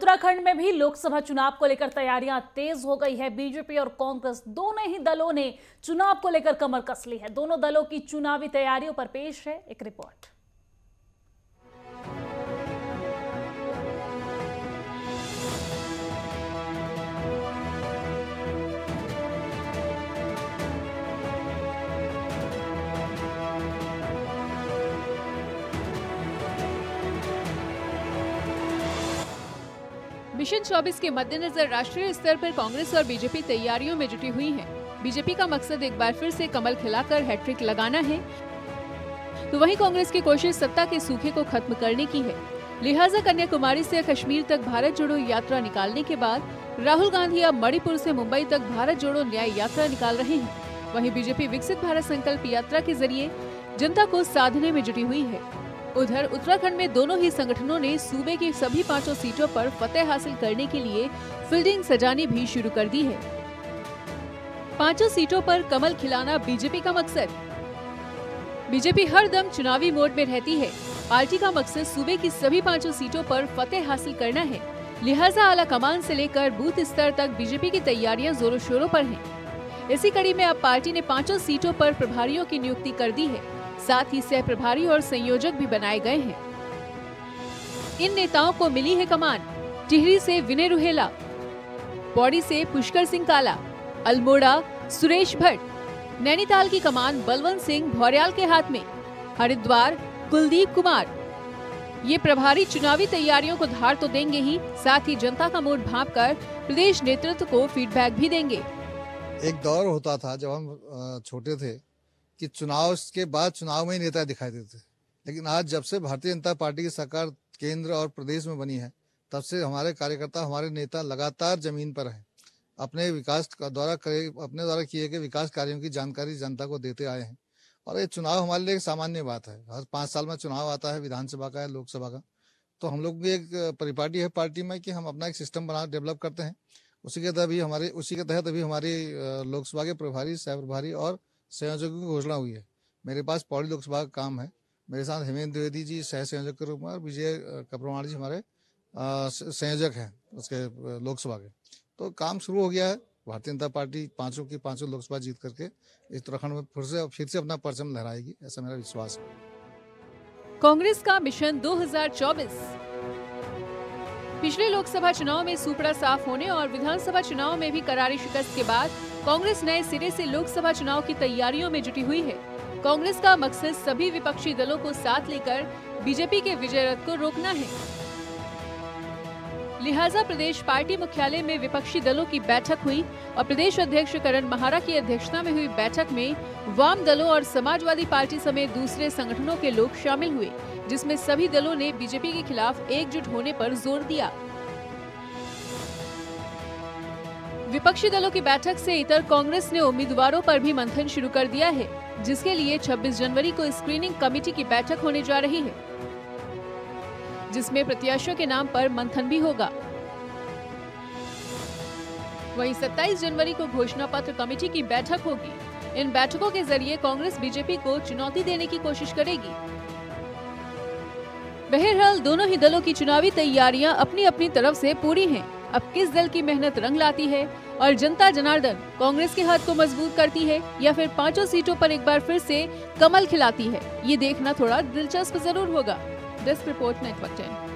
उत्तराखंड में भी लोकसभा चुनाव को लेकर तैयारियां तेज हो गई है। बीजेपी और कांग्रेस दोनों ही दलों ने चुनाव को लेकर कमर कस ली है। दोनों दलों की चुनावी तैयारियों पर पेश है एक रिपोर्ट। मिशन 24 के मद्देनजर राष्ट्रीय स्तर पर कांग्रेस और बीजेपी तैयारियों में जुटी हुई हैं। बीजेपी का मकसद एक बार फिर से कमल खिलाकर हैट्रिक लगाना है, तो वहीं कांग्रेस की कोशिश सत्ता के सूखे को खत्म करने की है। लिहाजा कन्याकुमारी से कश्मीर तक भारत जोड़ो यात्रा निकालने के बाद राहुल गांधी अब मणिपुर से मुंबई तक भारत जोड़ो न्याय यात्रा निकाल रहे हैं। वहीं बीजेपी विकसित भारत संकल्प यात्रा के जरिए जनता को साधने में जुटी हुई है। उधर उत्तराखंड में दोनों ही संगठनों ने सूबे की सभी 5 सीटों पर फतेह हासिल करने के लिए फील्डिंग सजानी भी शुरू कर दी है। 5 सीटों पर कमल खिलाना बीजेपी का मकसद। बीजेपी हर दम चुनावी मोड में रहती है। पार्टी का मकसद सूबे की सभी 5 सीटों पर फतेह हासिल करना है। लिहाजा आला कमान से लेकर बूथ स्तर तक बीजेपी की तैयारियां जोरों शोरों पर हैं। इसी कड़ी में अब पार्टी ने 5 सीटों पर प्रभारियों की नियुक्ति कर दी है। साथ ही सह प्रभारी और संयोजक भी बनाए गए हैं। इन नेताओं को मिली है कमान। टिहरी से विनय रुहेला, पौड़ी से पुष्कर सिंह काला, अल्मोड़ा सुरेश भट्ट, नैनीताल की कमान बलवंत सिंह भौर्याल के हाथ में, हरिद्वार कुलदीप कुमार। ये प्रभारी चुनावी तैयारियों को धार तो देंगे ही, साथ ही जनता का मूड भांपकर प्रदेश नेतृत्व को फीडबैक भी देंगे। एक दौर होता था जब हम छोटे थे कि चुनाव के बाद चुनाव में ही नेता दिखाई देते, लेकिन आज जब से भारतीय जनता पार्टी की सरकार केंद्र और प्रदेश में बनी है, तब से हमारे कार्यकर्ता, हमारे नेता लगातार जमीन पर हैं। अपने द्वारा किए गए विकास कार्यों की जानकारी जनता को देते आए हैं। और ये चुनाव हमारे लिए एक सामान्य बात है। हर 5 साल में चुनाव आता है, विधानसभा का है, लोकसभा का। तो हम लोग भी एक परिपाटी है पार्टी में कि हम अपना एक सिस्टम डेवलप करते हैं। उसी के तहत अभी हमारी लोकसभा के प्रभारी, सह प्रभारी और संयोजकों की घोषणा हुई है। मेरे पास पौड़ी लोकसभा का काम है। मेरे साथ हेमेंद्र द्विवेदी जी सह संयोजक के रूप में और विजय कप्रवाण जी हमारे संयोजक हैं उसके लोकसभा के। तो काम शुरू हो गया है। भारतीय जनता पार्टी 5 लोकसभा जीत करके उत्तराखंड में फिर से अपना परचम लहराएगी, ऐसा मेरा विश्वास है। कांग्रेस का मिशन 2024। पिछले लोकसभा चुनाव में सूपड़ा साफ होने और विधानसभा चुनाव में भी करारी शिकस्त के बाद कांग्रेस नए सिरे से लोकसभा चुनाव की तैयारियों में जुटी हुई है। कांग्रेस का मकसद सभी विपक्षी दलों को साथ लेकर बीजेपी के विजय रथ को रोकना है। लिहाजा प्रदेश पार्टी मुख्यालय में विपक्षी दलों की बैठक हुई और प्रदेश अध्यक्ष करण महारा की अध्यक्षता में हुई बैठक में वाम दलों और समाजवादी पार्टी समेत दूसरे संगठनों के लोग शामिल हुए, जिसमें सभी दलों ने बीजेपी के खिलाफ एकजुट होने पर जोर दिया। विपक्षी दलों की बैठक से इतर कांग्रेस ने उम्मीदवारों पर भी मंथन शुरू कर दिया है, जिसके लिए 26 जनवरी को स्क्रीनिंग कमेटी की बैठक होने जा रही है, जिसमें प्रत्याशियों के नाम पर मंथन भी होगा। वहीं 27 जनवरी को घोषणा पत्र कमेटी की बैठक होगी। इन बैठकों के जरिए कांग्रेस बीजेपी को चुनौती देने की कोशिश करेगी। बहरहाल दोनों ही दलों की चुनावी तैयारियां अपनी अपनी तरफ से पूरी हैं। अब किस दल की मेहनत रंग लाती है और जनता जनार्दन कांग्रेस के हाथ को मजबूत करती है या फिर 5 सीटों पर एक बार फिर से कमल खिलाती है, ये देखना थोड़ा दिलचस्प जरूर होगा। Desk report, network 10।